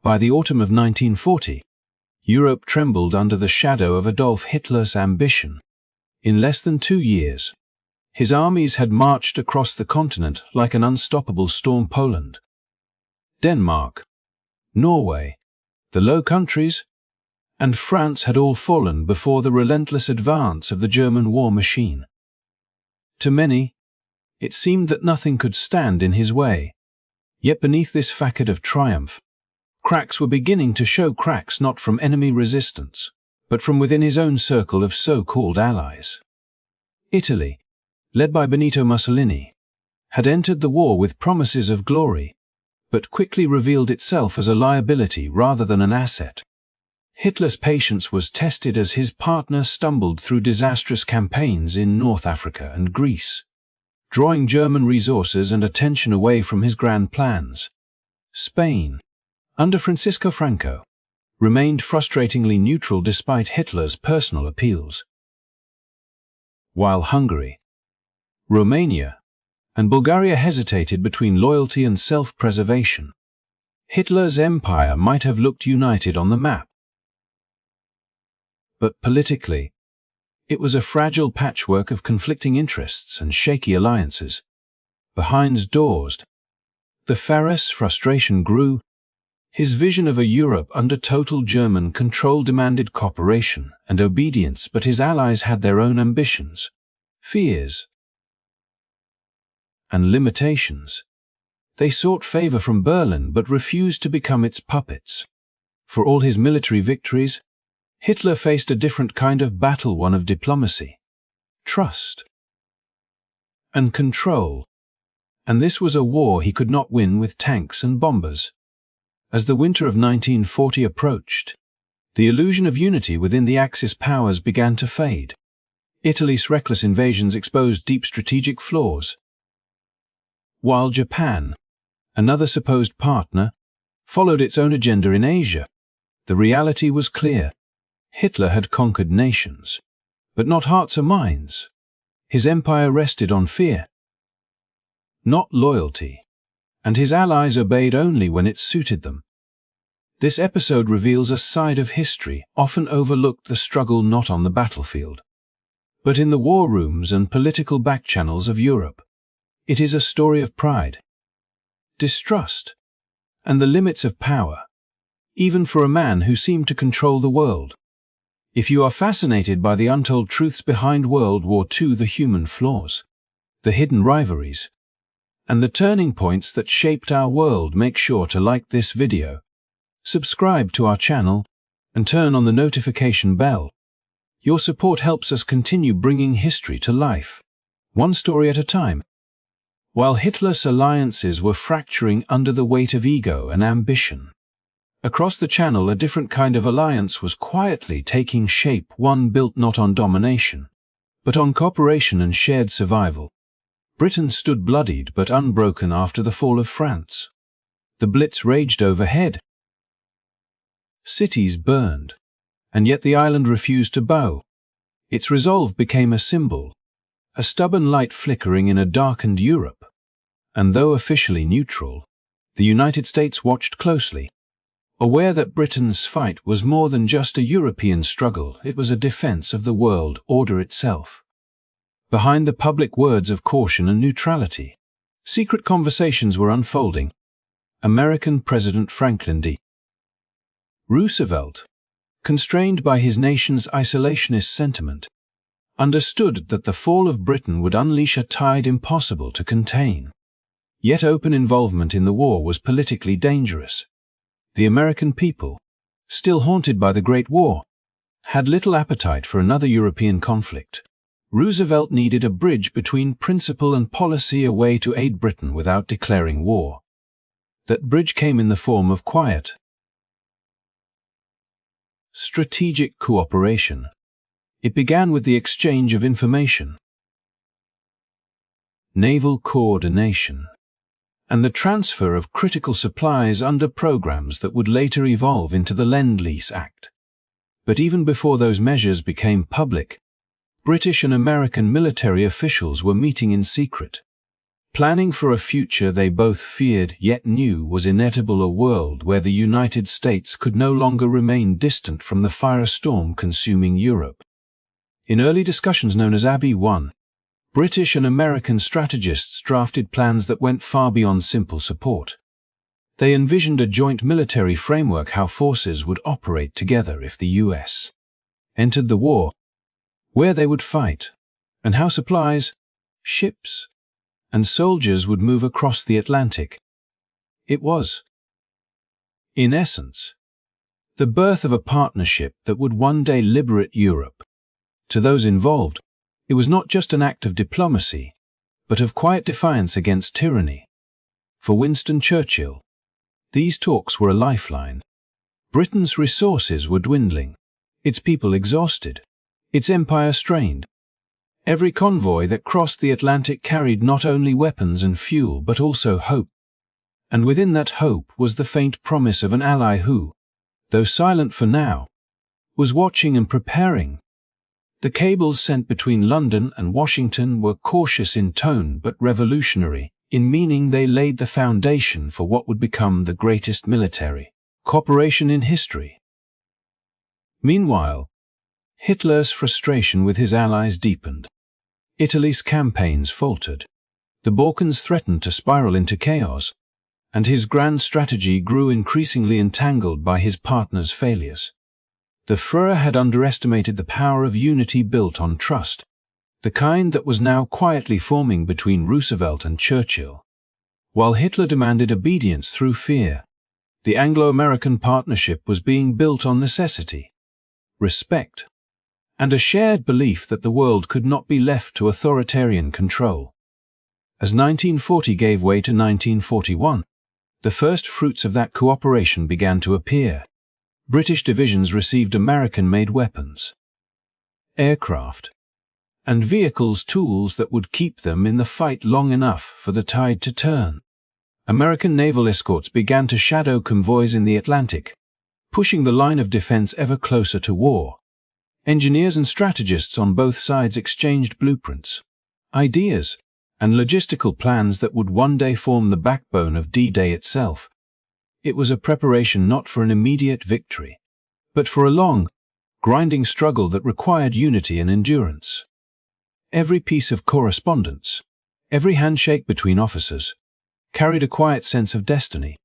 By the autumn of 1940, Europe trembled under the shadow of Adolf Hitler's ambition. In less than 2 years, his armies had marched across the continent like an unstoppable storm. Poland, Denmark, Norway, the Low Countries, and France had all fallen before the relentless advance of the German war machine. To many, it seemed that nothing could stand in his way. Yet beneath this facade of triumph, cracks were beginning to show, cracks not from enemy resistance, but from within his own circle of so-called allies. Italy, led by Benito Mussolini, had entered the war with promises of glory, but quickly revealed itself as a liability rather than an asset. Hitler's patience was tested as his partner stumbled through disastrous campaigns in North Africa and Greece, drawing German resources and attention away from his grand plans. Spain, under Franco, remained frustratingly neutral despite Hitler's personal appeals. While Hungary, Romania, and Bulgaria hesitated between loyalty and self-preservation, Hitler's empire might have looked united on the map. But politically, it was a fragile patchwork of conflicting interests and shaky alliances. Behind doors, the Führer's frustration grew. His vision of a Europe under total German control demanded cooperation and obedience, but his allies had their own ambitions, fears, and limitations. They sought favor from Berlin but refused to become its puppets. For all his military victories, Hitler faced a different kind of battle, one of diplomacy, trust, and control. And this was a war he could not win with tanks and bombers. As the winter of 1940 approached, the illusion of unity within the Axis powers began to fade. Italy's reckless invasions exposed deep strategic flaws, while Japan, another supposed partner, followed its own agenda in Asia. The reality was clear. Hitler had conquered nations, but not hearts or minds. His empire rested on fear, not loyalty, and his allies obeyed only when it suited them. This episode reveals a side of history often overlooked: the struggle not on the battlefield, but in the war rooms and political backchannels of Europe. It is a story of pride, distrust, and the limits of power, even for a man who seemed to control the world. If you are fascinated by the untold truths behind World War II, the human flaws, the hidden rivalries, and the turning points that shaped our world, make sure to like this video, subscribe to our channel, and turn on the notification bell. Your support helps us continue bringing history to life, one story at a time. While Hitler's alliances were fracturing under the weight of ego and ambition, across the channel a different kind of alliance was quietly taking shape, one built not on domination, but on cooperation and shared survival. Britain stood bloodied but unbroken after the fall of France. The Blitz raged overhead. Cities burned, and yet the island refused to bow. Its resolve became a symbol, a stubborn light flickering in a darkened Europe. And though officially neutral, the United States watched closely, aware that Britain's fight was more than just a European struggle, it was a defense of the world order itself. Behind the public words of caution and neutrality, secret conversations were unfolding. American President Franklin D. Roosevelt, constrained by his nation's isolationist sentiment, understood that the fall of Britain would unleash a tide impossible to contain. Yet open involvement in the war was politically dangerous. The American people, still haunted by the Great War, had little appetite for another European conflict. Roosevelt needed a bridge between principle and policy, a way to aid Britain without declaring war. That bridge came in the form of quiet, strategic cooperation. It began with the exchange of information, naval coordination, and the transfer of critical supplies under programs that would later evolve into the Lend-Lease Act. But even before those measures became public, British and American military officials were meeting in secret, planning for a future they both feared yet knew was inevitable, a world where the United States could no longer remain distant from the firestorm consuming Europe. In early discussions known as Abbey I, British and American strategists drafted plans that went far beyond simple support. They envisioned a joint military framework, how forces would operate together if the US entered the war, where they would fight, and how supplies, ships, and soldiers would move across the Atlantic. It was, in essence, the birth of a partnership that would one day liberate Europe. To those involved, it was not just an act of diplomacy, but of quiet defiance against tyranny. For Winston Churchill, these talks were a lifeline. Britain's resources were dwindling, its people exhausted, its empire strained. Every convoy that crossed the Atlantic carried not only weapons and fuel but also hope. And within that hope was the faint promise of an ally who, though silent for now, was watching and preparing. The cables sent between London and Washington were cautious in tone but revolutionary in meaning. They laid the foundation for what would become the greatest military cooperation in history. Meanwhile, Hitler's frustration with his allies deepened. Italy's campaigns faltered. The Balkans threatened to spiral into chaos, and his grand strategy grew increasingly entangled by his partner's failures. The Führer had underestimated the power of unity built on trust, the kind that was now quietly forming between Roosevelt and Churchill. While Hitler demanded obedience through fear, the Anglo-American partnership was being built on necessity, respect, and a shared belief that the world could not be left to authoritarian control. As 1940 gave way to 1941, the first fruits of that cooperation began to appear. British divisions received American-made weapons, aircraft, and vehicles, tools that would keep them in the fight long enough for the tide to turn. American naval escorts began to shadow convoys in the Atlantic, pushing the line of defense ever closer to war. Engineers and strategists on both sides exchanged blueprints, ideas, and logistical plans that would one day form the backbone of D-Day itself. It was a preparation not for an immediate victory, but for a long, grinding struggle that required unity and endurance. Every piece of correspondence, every handshake between officers, carried a quiet sense of destiny.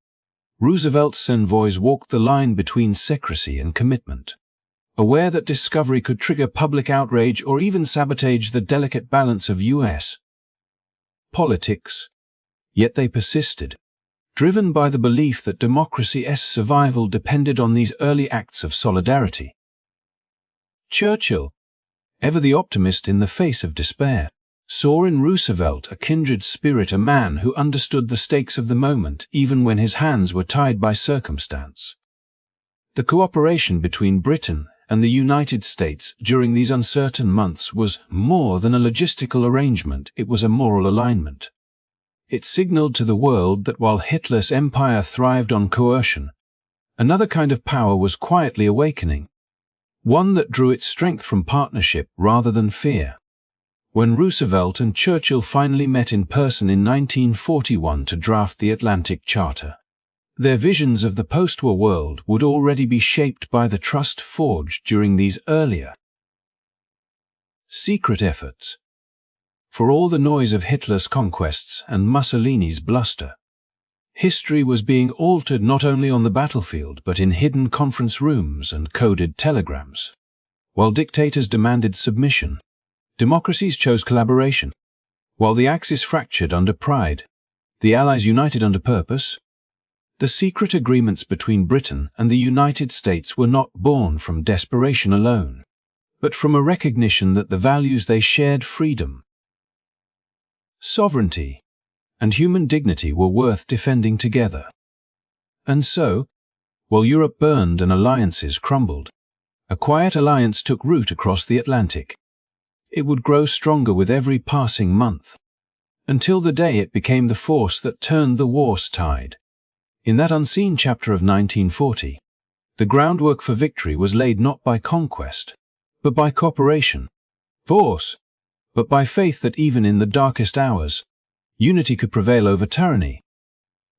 Roosevelt's envoys walked the line between secrecy and commitment, aware that discovery could trigger public outrage or even sabotage the delicate balance of U.S. politics. Yet they persisted, driven by the belief that democracy's survival depended on these early acts of solidarity. Churchill, ever the optimist in the face of despair, saw in Roosevelt a kindred spirit, a man who understood the stakes of the moment even when his hands were tied by circumstance. The cooperation between Britain and the United States during these uncertain months was more than a logistical arrangement, it was a moral alignment. It signaled to the world that while Hitler's empire thrived on coercion, another kind of power was quietly awakening, one that drew its strength from partnership rather than fear. When Roosevelt and Churchill finally met in person in 1941 to draft the Atlantic Charter, their visions of the post-war world would already be shaped by the trust forged during these earlier, secret efforts. For all the noise of Hitler's conquests and Mussolini's bluster, history was being altered not only on the battlefield but in hidden conference rooms and coded telegrams. While dictators demanded submission, democracies chose collaboration. While the Axis fractured under pride, the Allies united under purpose. The secret agreements between Britain and the United States were not born from desperation alone, but from a recognition that the values they shared, freedom, sovereignty, and human dignity, were worth defending together. And so, while Europe burned and alliances crumbled, a quiet alliance took root across the Atlantic. It would grow stronger with every passing month, until the day it became the force that turned the war's tide. In that unseen chapter of 1940, the groundwork for victory was laid not by conquest, but by cooperation, force, but by faith that even in the darkest hours, unity could prevail over tyranny,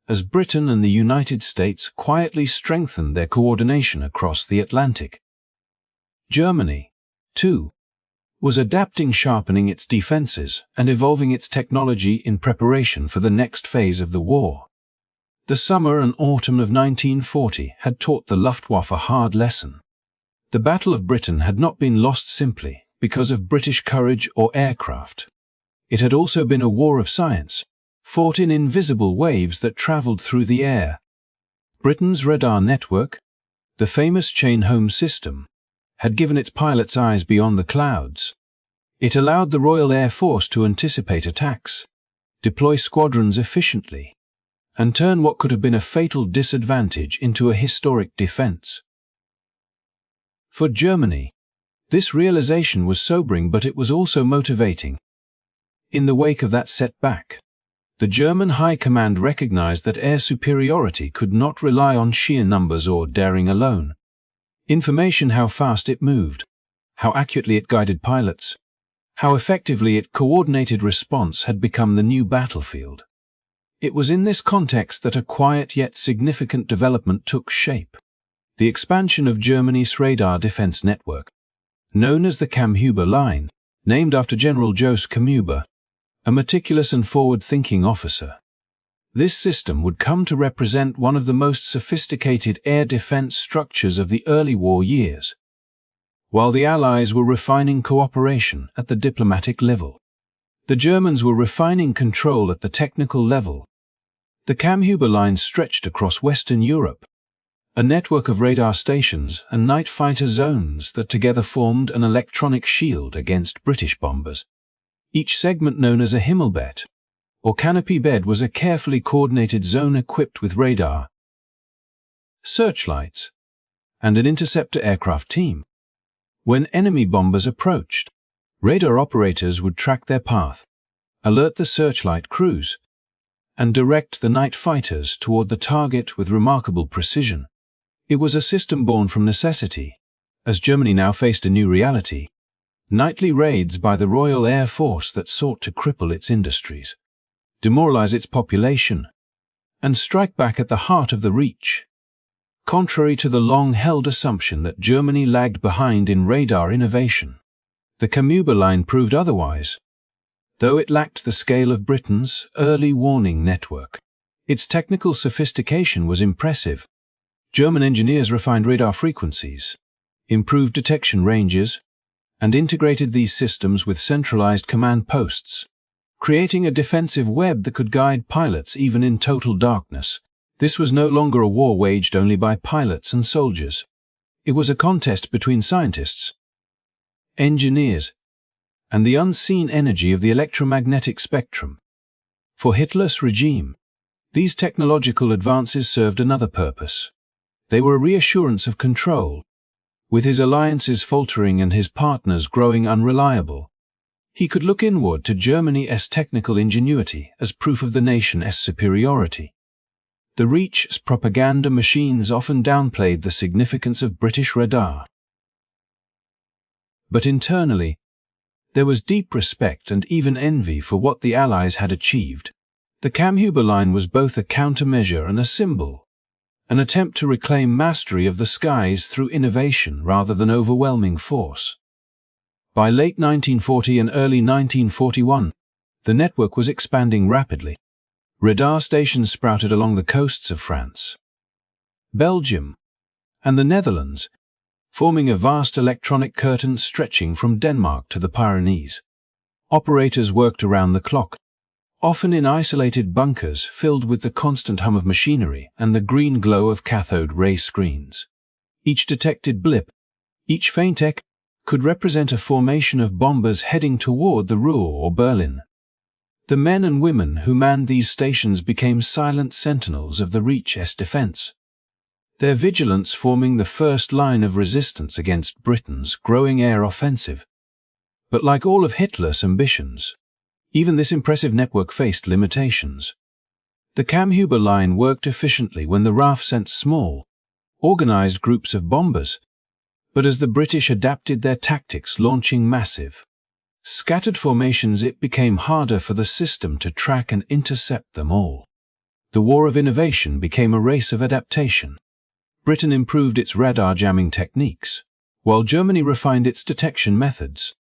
as Britain and the United States quietly strengthened their coordination across the Atlantic. Germany, too, was adapting, sharpening its defenses, and evolving its technology in preparation for the next phase of the war. The summer and autumn of 1940 had taught the Luftwaffe a hard lesson. The Battle of Britain had not been lost simply because of British courage or aircraft. It had also been a war of science, fought in invisible waves that travelled through the air. Britain's radar network, the famous chain-home system, had given its pilots eyes beyond the clouds. It allowed the Royal Air Force to anticipate attacks, deploy squadrons efficiently, and turn what could have been a fatal disadvantage into a historic defense. For Germany, this realization was sobering, but it was also motivating. In the wake of that setback, the German High Command recognized that air superiority could not rely on sheer numbers or daring alone. Information, how fast it moved, how accurately it guided pilots, how effectively it coordinated response had become the new battlefield. It was in this context that a quiet yet significant development took shape: the expansion of Germany's radar defense network, known as the Kammhuber Line, named after General Jos Kammhuber, a meticulous and forward-thinking officer. This system would come to represent one of the most sophisticated air defense structures of the early war years. While the Allies were refining cooperation at the diplomatic level, the Germans were refining control at the technical level. The Kammhuber Line stretched across Western Europe, a network of radar stations and night fighter zones that together formed an electronic shield against British bombers. Each segment, known as a Himmelbett, or canopy bed, was a carefully coordinated zone equipped with radar, searchlights, and an interceptor aircraft team. When enemy bombers approached, radar operators would track their path, alert the searchlight crews, and direct the night fighters toward the target with remarkable precision. It was a system born from necessity, as Germany now faced a new reality: nightly raids by the Royal Air Force that sought to cripple its industries, demoralize its population, and strike back at the heart of the Reach. Contrary to the long-held assumption that Germany lagged behind in radar innovation, the Kammhuber Line proved otherwise. Though it lacked the scale of Britain's early warning network, its technical sophistication was impressive. German engineers refined radar frequencies, improved detection ranges, and integrated these systems with centralized command posts, creating a defensive web that could guide pilots even in total darkness. This was no longer a war waged only by pilots and soldiers. It was a contest between scientists, engineers, and the unseen energy of the electromagnetic spectrum. For Hitler's regime, these technological advances served another purpose. They were a reassurance of control. With his alliances faltering and his partners growing unreliable, he could look inward to Germany's technical ingenuity as proof of the nation's superiority. The Reich's propaganda machines often downplayed the significance of British radar. But internally, there was deep respect and even envy for what the Allies had achieved. The Kammhuber Line was both a countermeasure and a symbol, an attempt to reclaim mastery of the skies through innovation rather than overwhelming force. By late 1940 and early 1941, the network was expanding rapidly. Radar stations sprouted along the coasts of France, Belgium, and the Netherlands, forming a vast electronic curtain stretching from Denmark to the Pyrenees. Operators worked around the clock, often in isolated bunkers filled with the constant hum of machinery and the green glow of cathode ray screens. Each detected blip, each faint echo, could represent a formation of bombers heading toward the Ruhr or Berlin. The men and women who manned these stations became silent sentinels of the Reich's defense, their vigilance forming the first line of resistance against Britain's growing air offensive. But like all of Hitler's ambitions, even this impressive network faced limitations. The Kammhuber Line worked efficiently when the RAF sent small, organized groups of bombers, but as the British adapted their tactics, launching massive, Scattered formations, it became harder for the system to track and intercept them all. The war of innovation became a race of adaptation. Britain improved its radar jamming techniques, while Germany refined its detection methods.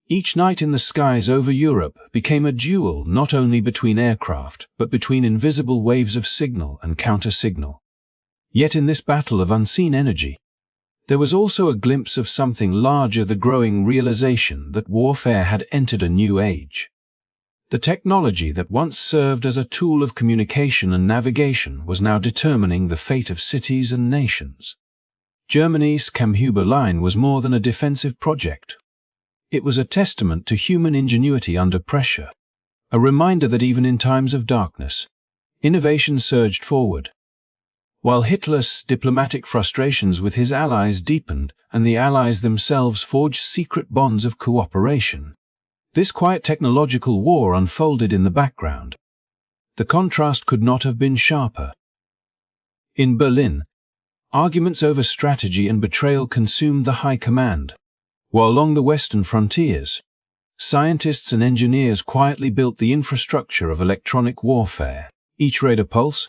Each night in the skies over Europe became a duel not only between aircraft, but between invisible waves of signal and counter-signal. Yet in this battle of unseen energy, there was also a glimpse of something larger: the growing realization that warfare had entered a new age. The technology that once served as a tool of communication and navigation was now determining the fate of cities and nations. Germany's Kammhuber Line was more than a defensive project. It was a testament to human ingenuity under pressure, a reminder that even in times of darkness, innovation surged forward. While Hitler's diplomatic frustrations with his allies deepened and the allies themselves forged secret bonds of cooperation, this quiet technological war unfolded in the background. The contrast could not have been sharper. In Berlin, arguments over strategy and betrayal consumed the high command, while along the western frontiers, scientists and engineers quietly built the infrastructure of electronic warfare. Each radar pulse,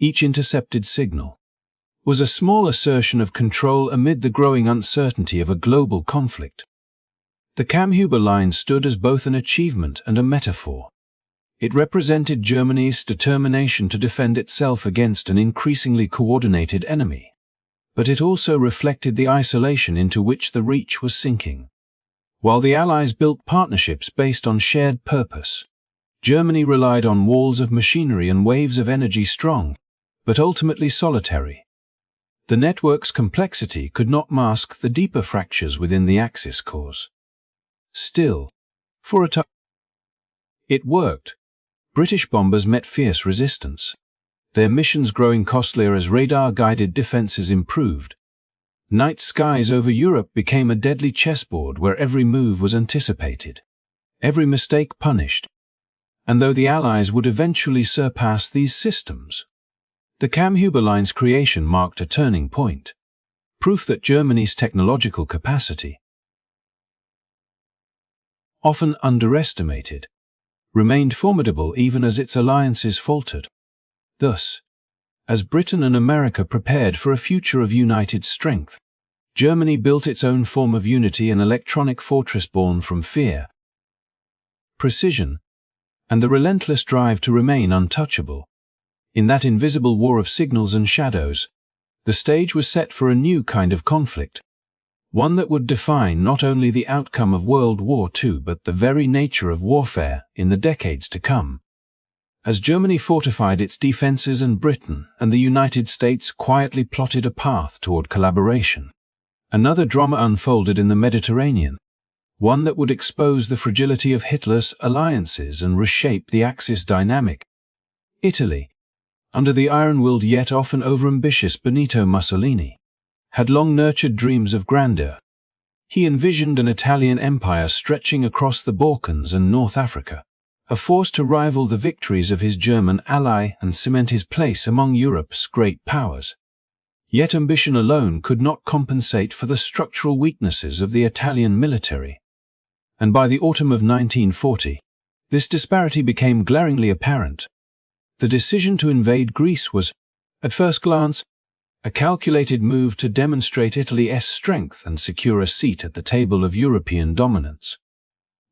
each intercepted signal, was a small assertion of control amid the growing uncertainty of a global conflict. The Kammhuber Line stood as both an achievement and a metaphor. It represented Germany's determination to defend itself against an increasingly coordinated enemy, but it also reflected the isolation into which the Reich was sinking. While the Allies built partnerships based on shared purpose, Germany relied on walls of machinery and waves of energy, strong, but ultimately solitary. The network's complexity could not mask the deeper fractures within the Axis cores. Still, for a time, it worked. British bombers met fierce resistance, their missions growing costlier as radar-guided defenses improved. Night skies over Europe became a deadly chessboard where every move was anticipated, every mistake punished. And though the Allies would eventually surpass these systems, the Kammhuber Line's creation marked a turning point, proof that Germany's technological capacity, often underestimated, remained formidable even as its alliances faltered. Thus, as Britain and America prepared for a future of united strength, Germany built its own form of unity, an electronic fortress born from fear, precision, and the relentless drive to remain untouchable. In that invisible war of signals and shadows, the stage was set for a new kind of conflict, one that would define not only the outcome of World War II but the very nature of warfare in the decades to come. As Germany fortified its defenses and Britain and the United States quietly plotted a path toward collaboration, another drama unfolded in the Mediterranean, one that would expose the fragility of Hitler's alliances and reshape the Axis dynamic. Italy, under the iron-willed yet often overambitious Benito Mussolini, had long nurtured dreams of grandeur. He envisioned an Italian empire stretching across the Balkans and North Africa, a force to rival the victories of his German ally and cement his place among Europe's great powers. Yet ambition alone could not compensate for the structural weaknesses of the Italian military. And by the autumn of 1940, this disparity became glaringly apparent. The decision to invade Greece was, at first glance, a calculated move to demonstrate Italy's strength and secure a seat at the table of European dominance.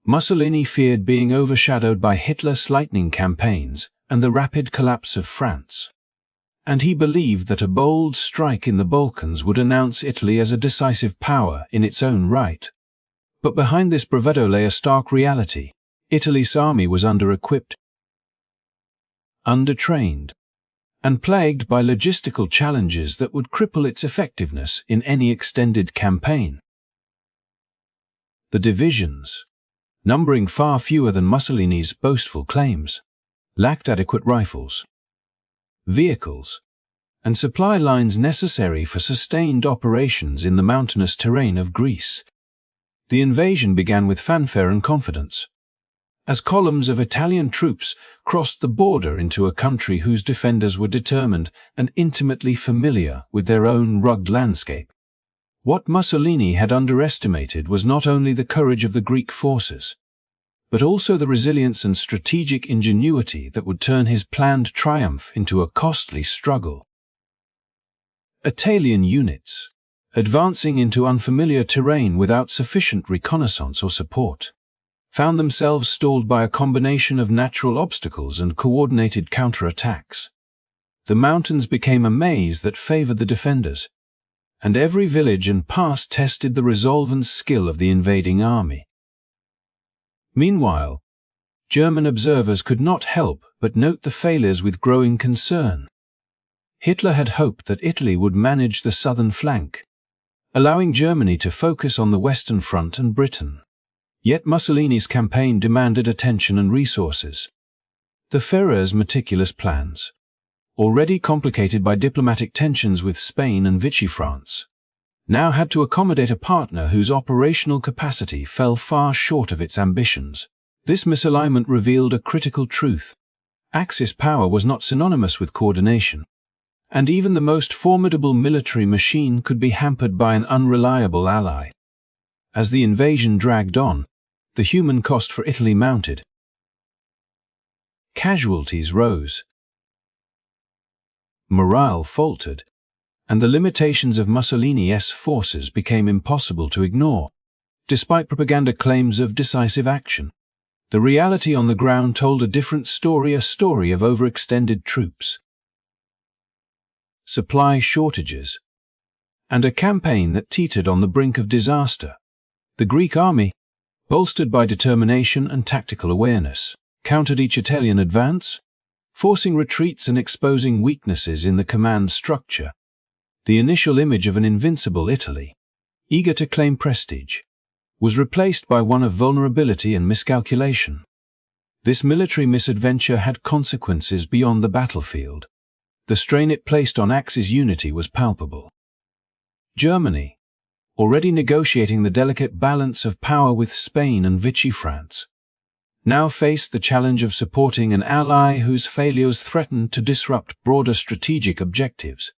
Mussolini feared being overshadowed by Hitler's lightning campaigns and the rapid collapse of France, and he believed that a bold strike in the Balkans would announce Italy as a decisive power in its own right. But behind this bravado lay a stark reality. Italy's army was under-equipped, undertrained, and plagued by logistical challenges that would cripple its effectiveness in any extended campaign. The divisions, numbering far fewer than Mussolini's boastful claims, lacked adequate rifles, vehicles, and supply lines necessary for sustained operations in the mountainous terrain of Greece. The invasion began with fanfare and confidence, as columns of Italian troops crossed the border into a country whose defenders were determined and intimately familiar with their own rugged landscape. What Mussolini had underestimated was not only the courage of the Greek forces, but also the resilience and strategic ingenuity that would turn his planned triumph into a costly struggle. Italian units, advancing into unfamiliar terrain without sufficient reconnaissance or support, found themselves stalled by a combination of natural obstacles and coordinated counterattacks. The mountains became a maze that favored the defenders, and every village and pass tested the resolve and skill of the invading army. Meanwhile, German observers could not help but note the failures with growing concern. Hitler had hoped that Italy would manage the southern flank, allowing Germany to focus on the Western Front and Britain. Yet Mussolini's campaign demanded attention and resources. The Führer's meticulous plans, already complicated by diplomatic tensions with Spain and Vichy France, now had to accommodate a partner whose operational capacity fell far short of its ambitions. This misalignment revealed a critical truth. Axis power was not synonymous with coordination, and even the most formidable military machine could be hampered by an unreliable ally. As the invasion dragged on, the human cost for Italy mounted. Casualties rose. Morale faltered, and the limitations of Mussolini's forces became impossible to ignore. Despite propaganda claims of decisive action, the reality on the ground told a different story, a story of overextended troops, supply shortages, and a campaign that teetered on the brink of disaster. The Greek army, bolstered by determination and tactical awareness, countered each Italian advance, forcing retreats and exposing weaknesses in the command structure. The initial image of an invincible Italy, eager to claim prestige, was replaced by one of vulnerability and miscalculation. This military misadventure had consequences beyond the battlefield. The strain it placed on Axis unity was palpable. Germany, already negotiating the delicate balance of power with Spain and Vichy France, now faced the challenge of supporting an ally whose failures threatened to disrupt broader strategic objectives.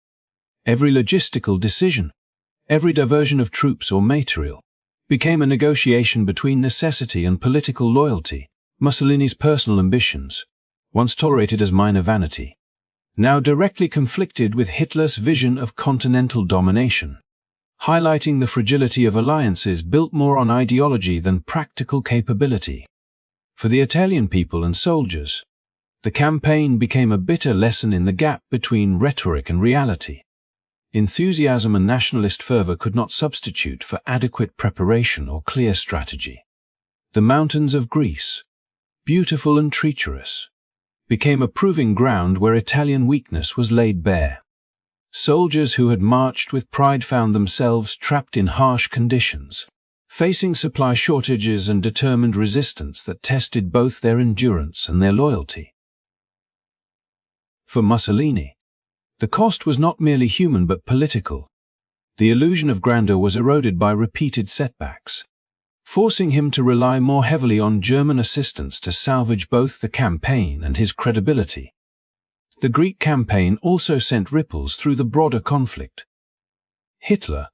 Every logistical decision, every diversion of troops or material, became a negotiation between necessity and political loyalty. Mussolini's personal ambitions, once tolerated as minor vanity, now directly conflicted with Hitler's vision of continental domination, highlighting the fragility of alliances built more on ideology than practical capability. For the Italian people and soldiers, the campaign became a bitter lesson in the gap between rhetoric and reality. Enthusiasm and nationalist fervor could not substitute for adequate preparation or clear strategy. The mountains of Greece, beautiful and treacherous, became a proving ground where Italian weakness was laid bare. Soldiers who had marched with pride found themselves trapped in harsh conditions, facing supply shortages and determined resistance that tested both their endurance and their loyalty. For Mussolini, the cost was not merely human but political. The illusion of grandeur was eroded by repeated setbacks, forcing him to rely more heavily on German assistance to salvage both the campaign and his credibility. The Greek campaign also sent ripples through the broader conflict. Hitler,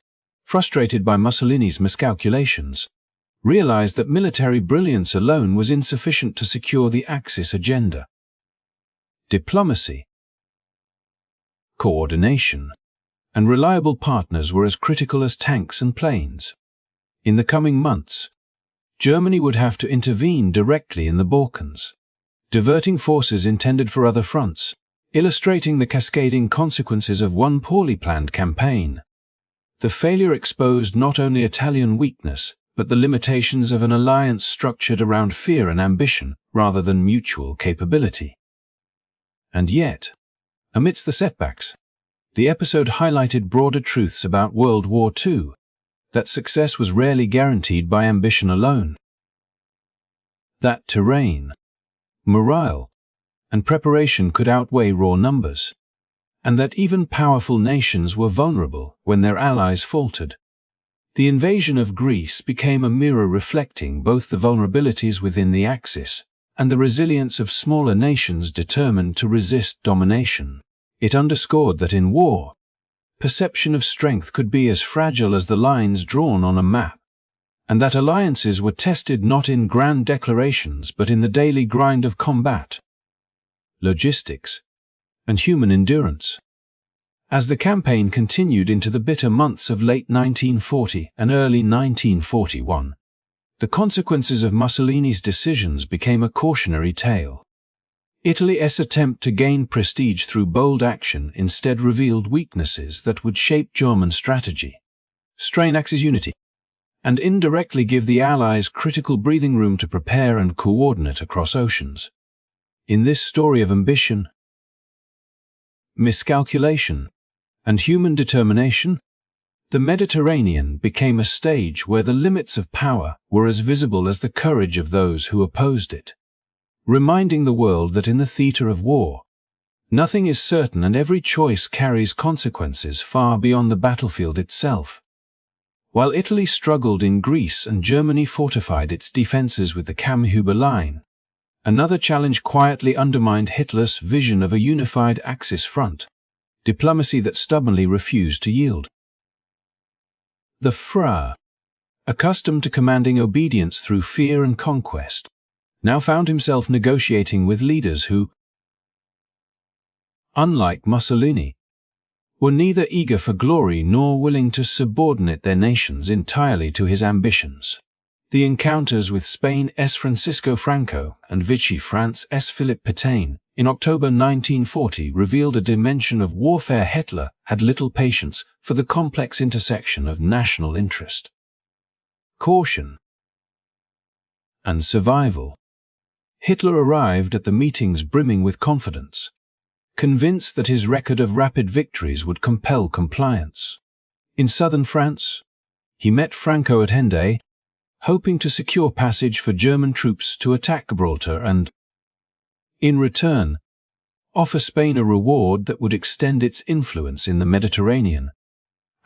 frustrated by Mussolini's miscalculations, realized that military brilliance alone was insufficient to secure the Axis agenda. Diplomacy, coordination, and reliable partners were as critical as tanks and planes. In the coming months, Germany would have to intervene directly in the Balkans, diverting forces intended for other fronts, illustrating the cascading consequences of one poorly planned campaign. The failure exposed not only Italian weakness, but the limitations of an alliance structured around fear and ambition rather than mutual capability. And yet, amidst the setbacks, the episode highlighted broader truths about World War II, that success was rarely guaranteed by ambition alone. That terrain, morale, and preparation could outweigh raw numbers, and that even powerful nations were vulnerable when their allies faltered. The invasion of Greece became a mirror reflecting both the vulnerabilities within the Axis and the resilience of smaller nations determined to resist domination. It underscored that in war, perception of strength could be as fragile as the lines drawn on a map, and that alliances were tested not in grand declarations but in the daily grind of combat, logistics, and human endurance. As the campaign continued into the bitter months of late 1940 and early 1941, the consequences of Mussolini's decisions became a cautionary tale. Italy's attempt to gain prestige through bold action instead revealed weaknesses that would shape German strategy, strain Axis unity, and indirectly give the Allies critical breathing room to prepare and coordinate across oceans. In this story of ambition, miscalculation, and human determination, the Mediterranean became a stage where the limits of power were as visible as the courage of those who opposed it, reminding the world that in the theatre of war, nothing is certain and every choice carries consequences far beyond the battlefield itself. While Italy struggled in Greece and Germany fortified its defences with the Kammhuber Line, another challenge quietly undermined Hitler's vision of a unified Axis front, diplomacy that stubbornly refused to yield. The Führer, accustomed to commanding obedience through fear and conquest, now found himself negotiating with leaders who, unlike Mussolini, were neither eager for glory nor willing to subordinate their nations entirely to his ambitions. The encounters with Spain's Francisco Franco and Vichy France's Philippe Pétain in October 1940 revealed a dimension of warfare Hitler had little patience for: the complex intersection of national interest, caution, and survival. Hitler arrived at the meetings brimming with confidence, convinced that his record of rapid victories would compel compliance. In southern France, he met Franco at Hendaye, hoping to secure passage for German troops to attack Gibraltar and, in return, offer Spain a reward that would extend its influence in the Mediterranean.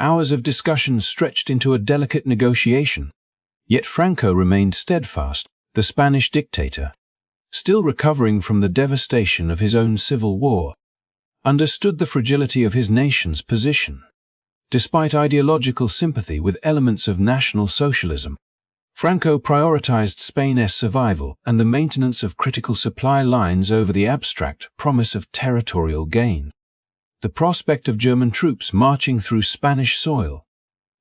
Hours of discussion stretched into a delicate negotiation, yet Franco remained steadfast. The Spanish dictator, still recovering from the devastation of his own civil war, understood the fragility of his nation's position. Despite ideological sympathy with elements of National Socialism, Franco prioritized Spain's survival and the maintenance of critical supply lines over the abstract promise of territorial gain. The prospect of German troops marching through Spanish soil,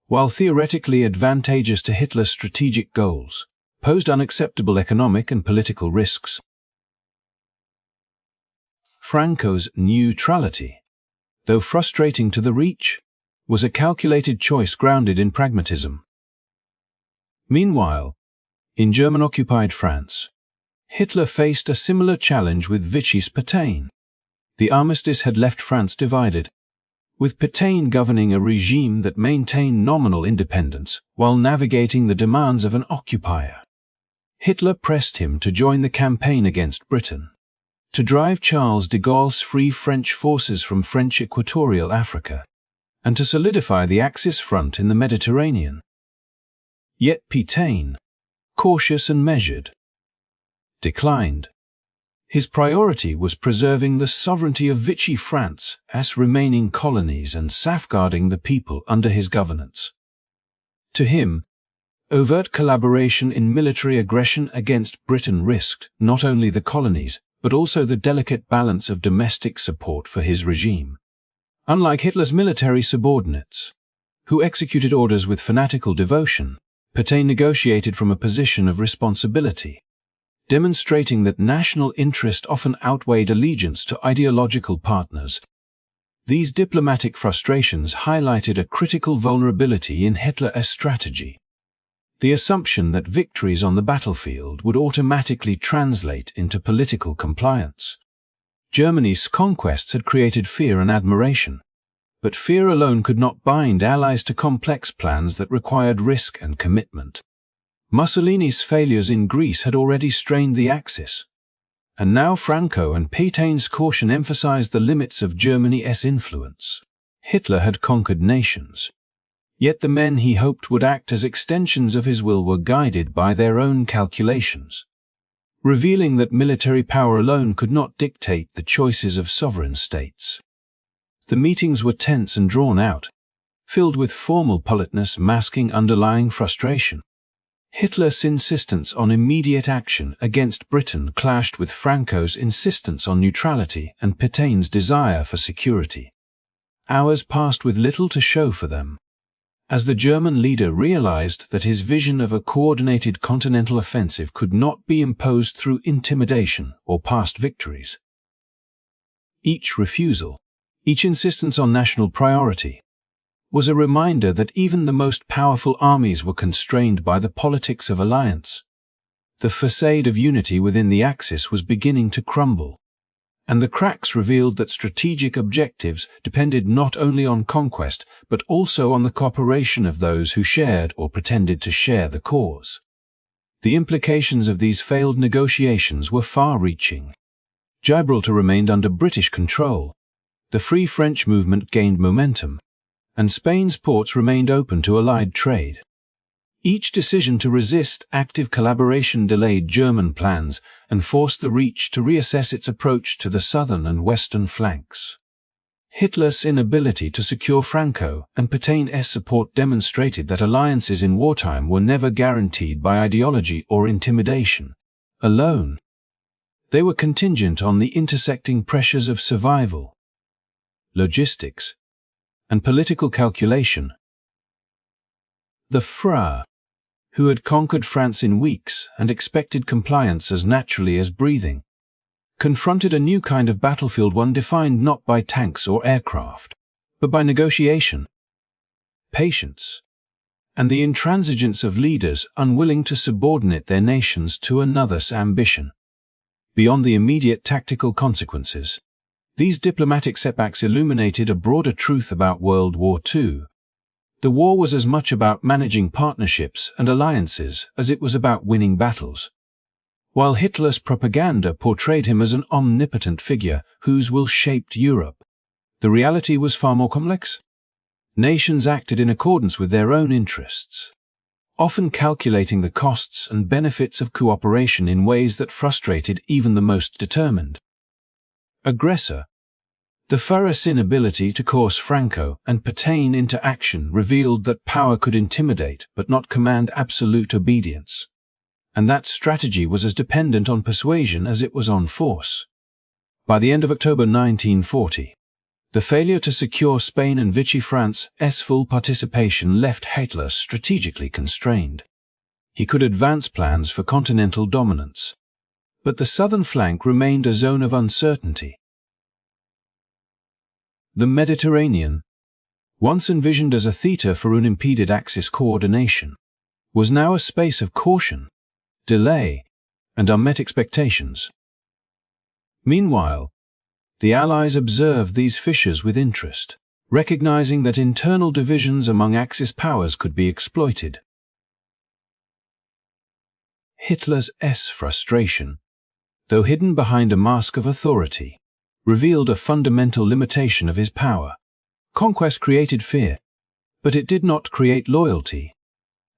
while theoretically advantageous to Hitler's strategic goals, posed unacceptable economic and political risks. Franco's neutrality, though frustrating to the reach, was a calculated choice grounded in pragmatism. Meanwhile, in German-occupied France, Hitler faced a similar challenge with Vichy's Pétain. The armistice had left France divided, with Pétain governing a regime that maintained nominal independence while navigating the demands of an occupier. Hitler pressed him to join the campaign against Britain, to drive Charles de Gaulle's Free French forces from French Equatorial Africa, and to solidify the Axis front in the Mediterranean. Yet Pétain, cautious and measured, declined. His priority was preserving the sovereignty of Vichy France's remaining colonies and safeguarding the people under his governance. To him, overt collaboration in military aggression against Britain risked not only the colonies, but also the delicate balance of domestic support for his regime. Unlike Hitler's military subordinates, who executed orders with fanatical devotion, Pétain negotiated from a position of responsibility, demonstrating that national interest often outweighed allegiance to ideological partners. These diplomatic frustrations highlighted a critical vulnerability in Hitler's strategy: the assumption that victories on the battlefield would automatically translate into political compliance. Germany's conquests had created fear and admiration, but fear alone could not bind allies to complex plans that required risk and commitment. Mussolini's failures in Greece had already strained the Axis, and now Franco and Pétain's caution emphasized the limits of Germany's influence. Hitler had conquered nations, yet the men he hoped would act as extensions of his will were guided by their own calculations, revealing that military power alone could not dictate the choices of sovereign states. The meetings were tense and drawn out, filled with formal politeness masking underlying frustration. Hitler's insistence on immediate action against Britain clashed with Franco's insistence on neutrality and Pétain's desire for security. Hours passed with little to show for them, as the German leader realized that his vision of a coordinated continental offensive could not be imposed through intimidation or past victories. Each refusal, each insistence on national priority, was a reminder that even the most powerful armies were constrained by the politics of alliance. The facade of unity within the Axis was beginning to crumble, and the cracks revealed that strategic objectives depended not only on conquest but also on the cooperation of those who shared or pretended to share the cause. The implications of these failed negotiations were far-reaching. Gibraltar remained under British control, the Free French movement gained momentum, and Spain's ports remained open to Allied trade. Each decision to resist active collaboration delayed German plans and forced the Reich to reassess its approach to the southern and western flanks. Hitler's inability to secure Franco and Pétain's support demonstrated that alliances in wartime were never guaranteed by ideology or intimidation alone. They were contingent on the intersecting pressures of survival, logistics, and political calculation. The Führer, who had conquered France in weeks and expected compliance as naturally as breathing, confronted a new kind of battlefield, one defined not by tanks or aircraft, but by negotiation, patience, and the intransigence of leaders unwilling to subordinate their nations to another's ambition. Beyond the immediate tactical consequences, these diplomatic setbacks illuminated a broader truth about World War II. The war was as much about managing partnerships and alliances as it was about winning battles. While Hitler's propaganda portrayed him as an omnipotent figure whose will shaped Europe, the reality was far more complex. Nations acted in accordance with their own interests, often calculating the costs and benefits of cooperation in ways that frustrated even the most determined aggressor. The Führer's inability to coerce Franco and Pétain into action revealed that power could intimidate but not command absolute obedience, and that strategy was as dependent on persuasion as it was on force. By the end of October 1940, the failure to secure Spain and Vichy France's full participation left Hitler strategically constrained. He could advance plans for continental dominance, but the southern flank remained a zone of uncertainty. The Mediterranean, once envisioned as a theater for unimpeded Axis coordination, was now a space of caution, delay, and unmet expectations. Meanwhile, the Allies observed these fissures with interest, recognizing that internal divisions among Axis powers could be exploited. Hitler's frustration, though hidden behind a mask of authority, revealed a fundamental limitation of his power. Conquest created fear, but it did not create loyalty,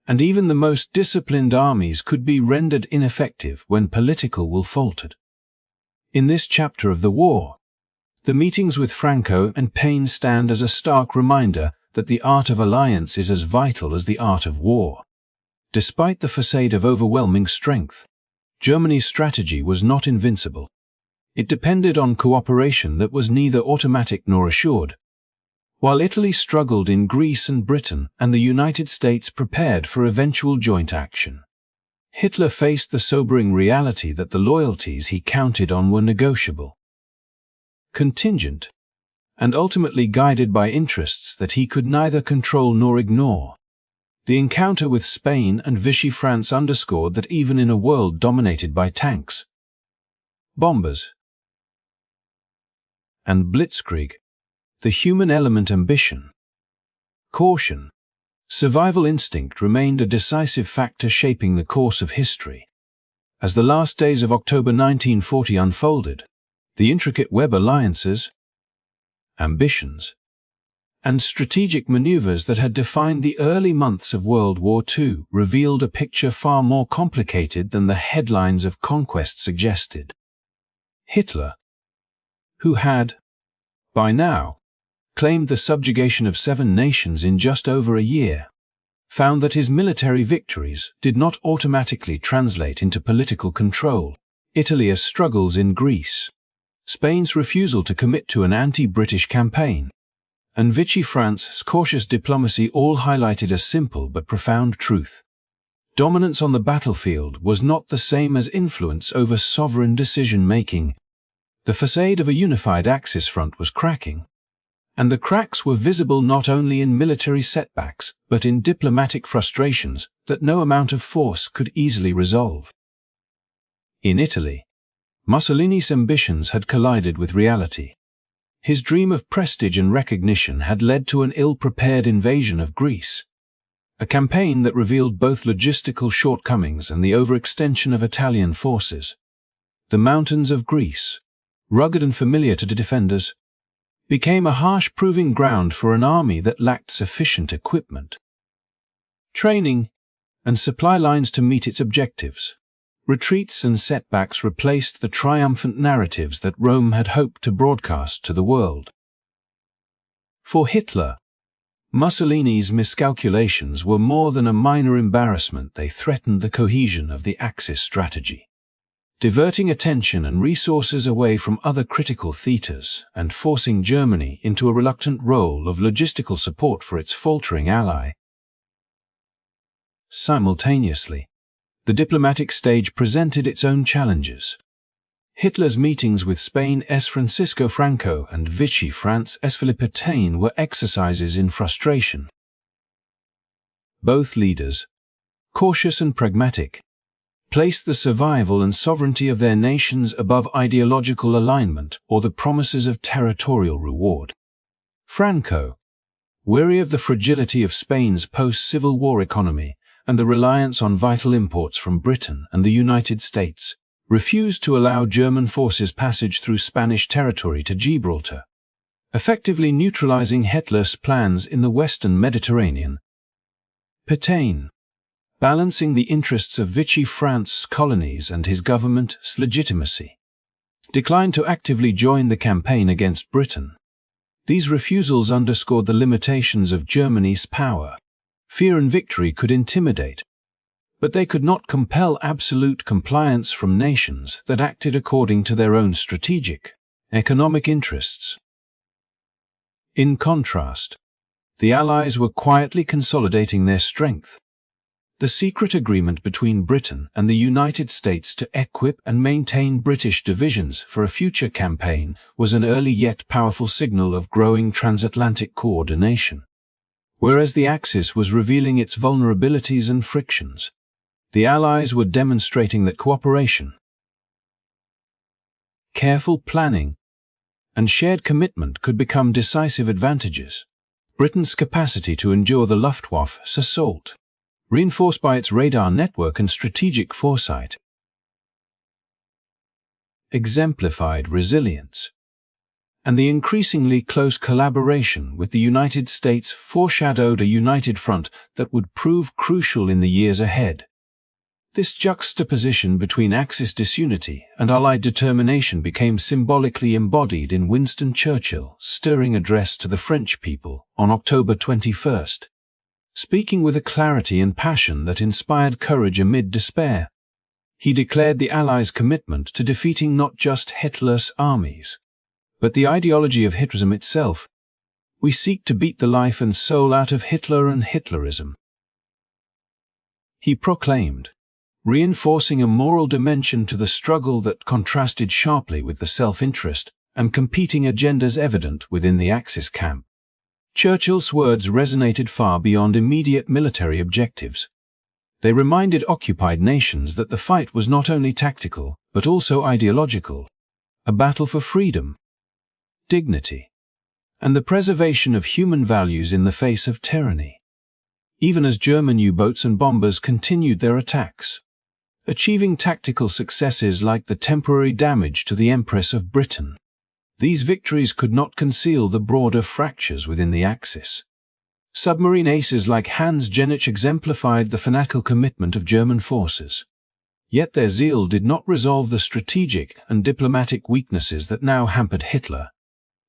and even the most disciplined armies could be rendered ineffective when political will faltered. In this chapter of the war, the meetings with Franco and Pétain stand as a stark reminder that the art of alliance is as vital as the art of war. Despite the facade of overwhelming strength, Germany's strategy was not invincible. It depended on cooperation that was neither automatic nor assured. While Italy struggled in Greece and Britain, and the United States prepared for eventual joint action, Hitler faced the sobering reality that the loyalties he counted on were negotiable, contingent, and ultimately guided by interests that he could neither control nor ignore. The encounter with Spain and Vichy France underscored that even in a world dominated by tanks, bombers, and blitzkrieg, the human element, ambition, caution, survival instinct remained a decisive factor shaping the course of history. As the last days of October 1940 unfolded, the intricate web alliances, ambitions, and strategic maneuvers that had defined the early months of World War II revealed a picture far more complicated than the headlines of conquest suggested. Hitler, who had, by now, claimed the subjugation of 7 nations in just over a year, found that his military victories did not automatically translate into political control. Italy's struggles in Greece, Spain's refusal to commit to an anti-British campaign, and Vichy France's cautious diplomacy all highlighted a simple but profound truth. Dominance on the battlefield was not the same as influence over sovereign decision-making. The facade of a unified Axis front was cracking, and the cracks were visible not only in military setbacks but in diplomatic frustrations that no amount of force could easily resolve. In Italy, Mussolini's ambitions had collided with reality. His dream of prestige and recognition had led to an ill-prepared invasion of Greece, a campaign that revealed both logistical shortcomings and the overextension of Italian forces. The mountains of Greece, rugged and familiar to the defenders, became a harsh proving ground for an army that lacked sufficient equipment, training, and supply lines to meet its objectives. Retreats and setbacks replaced the triumphant narratives that Rome had hoped to broadcast to the world. For Hitler, Mussolini's miscalculations were more than a minor embarrassment. They threatened the cohesion of the Axis strategy, diverting attention and resources away from other critical theaters and forcing Germany into a reluctant role of logistical support for its faltering ally. Simultaneously, the diplomatic stage presented its own challenges. Hitler's meetings with Spain's Franco and Vichy France's Pétain were exercises in frustration. Both leaders, cautious and pragmatic, placed the survival and sovereignty of their nations above ideological alignment or the promises of territorial reward. Franco, weary of the fragility of Spain's post-Civil War economy and the reliance on vital imports from Britain and the United States, refused to allow German forces passage through Spanish territory to Gibraltar, effectively neutralizing Hitler's plans in the Western Mediterranean. Pétain, balancing the interests of Vichy France's colonies and his government's legitimacy, declined to actively join the campaign against Britain. These refusals underscored the limitations of Germany's power. Fear and victory could intimidate, but they could not compel absolute compliance from nations that acted according to their own strategic, economic interests. In contrast, the Allies were quietly consolidating their strength. The secret agreement between Britain and the United States to equip and maintain British divisions for a future campaign was an early yet powerful signal of growing transatlantic coordination. Whereas the Axis was revealing its vulnerabilities and frictions, the Allies were demonstrating that cooperation, careful planning, and shared commitment could become decisive advantages. Britain's capacity to endure the Luftwaffe's assault, reinforced by its radar network and strategic foresight, exemplified resilience, and the increasingly close collaboration with the United States foreshadowed a united front that would prove crucial in the years ahead. This juxtaposition between Axis disunity and Allied determination became symbolically embodied in Winston Churchill's stirring address to the French people on October 21. Speaking with a clarity and passion that inspired courage amid despair, he declared the Allies' commitment to defeating not just Hitler's armies, but the ideology of Hitlerism itself. We seek to beat the life and soul out of Hitler and Hitlerism, he proclaimed, reinforcing a moral dimension to the struggle that contrasted sharply with the self-interest and competing agendas evident within the Axis camp. Churchill's words resonated far beyond immediate military objectives. They reminded occupied nations that the fight was not only tactical, but also ideological, a battle for freedom, dignity, and the preservation of human values in the face of tyranny. Even as German U-boats and bombers continued their attacks, achieving tactical successes like the temporary damage to the Empress of Britain, these victories could not conceal the broader fractures within the Axis. Submarine aces like Hans Genich exemplified the fanatical commitment of German forces. Yet their zeal did not resolve the strategic and diplomatic weaknesses that now hampered Hitler.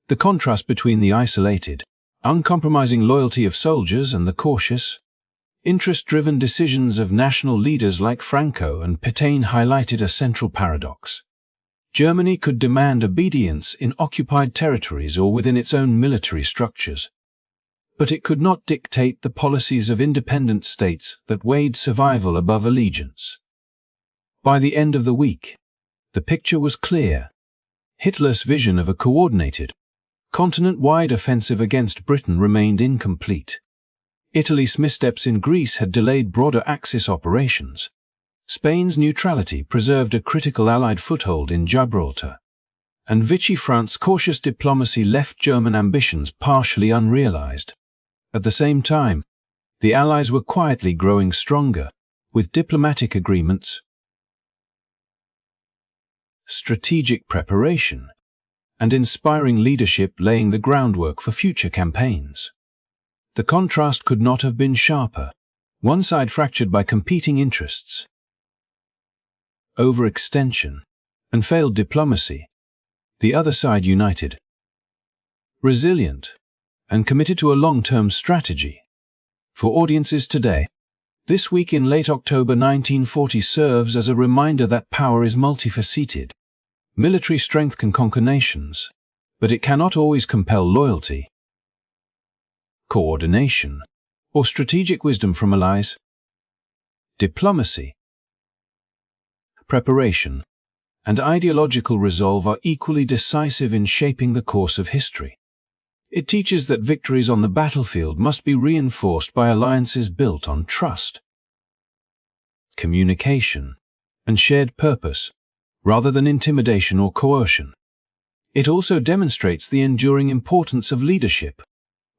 The contrast between the isolated, uncompromising loyalty of soldiers and the cautious, Interest-driven decisions of national leaders like Franco and Pétain highlighted a central paradox. Germany could demand obedience in occupied territories or within its own military structures, but it could not dictate the policies of independent states that weighed survival above allegiance. By the end of the week, the picture was clear. Hitler's vision of a coordinated, continent-wide offensive against Britain remained incomplete. Italy's missteps in Greece had delayed broader Axis operations. Spain's neutrality preserved a critical Allied foothold in Gibraltar, and Vichy France's cautious diplomacy left German ambitions partially unrealized. At the same time, the Allies were quietly growing stronger, with diplomatic agreements, strategic preparation, and inspiring leadership laying the groundwork for future campaigns. The contrast could not have been sharper. One side fractured by competing interests, overextension, and failed diplomacy. The other side united, resilient, and committed to a long-term strategy. For audiences today, this week in late October 1940 serves as a reminder that power is multifaceted. Military strength can conquer nations, but it cannot always compel loyalty, coordination, or strategic wisdom from allies. Diplomacy, preparation, and ideological resolve are equally decisive in shaping the course of history. It teaches that victories on the battlefield must be reinforced by alliances built on trust, communication, and shared purpose, rather than intimidation or coercion. It also demonstrates the enduring importance of leadership,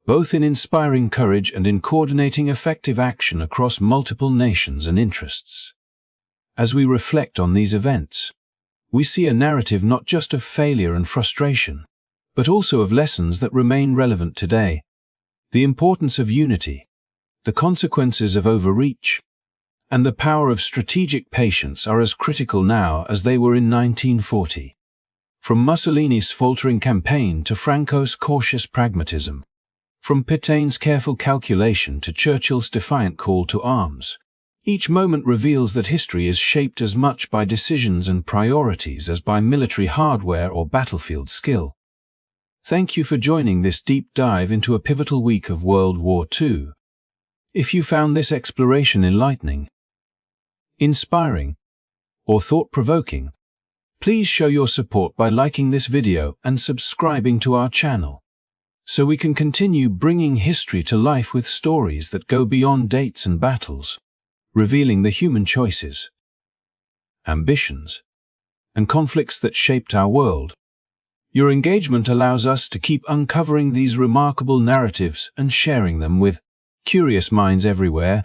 both in inspiring courage and in coordinating effective action across multiple nations and interests. As we reflect on these events, we see a narrative not just of failure and frustration, but also of lessons that remain relevant today. The importance of unity, the consequences of overreach, and the power of strategic patience are as critical now as they were in 1940. From Mussolini's faltering campaign to Franco's cautious pragmatism, from Pétain's careful calculation to Churchill's defiant call to arms, each moment reveals that history is shaped as much by decisions and priorities as by military hardware or battlefield skill. Thank you for joining this deep dive into a pivotal week of World War II. If you found this exploration enlightening, inspiring, or thought-provoking, please show your support by liking this video and subscribing to our channel, so we can continue bringing history to life with stories that go beyond dates and battles, revealing the human choices, ambitions, and conflicts that shaped our world. Your engagement allows us to keep uncovering these remarkable narratives and sharing them with curious minds everywhere,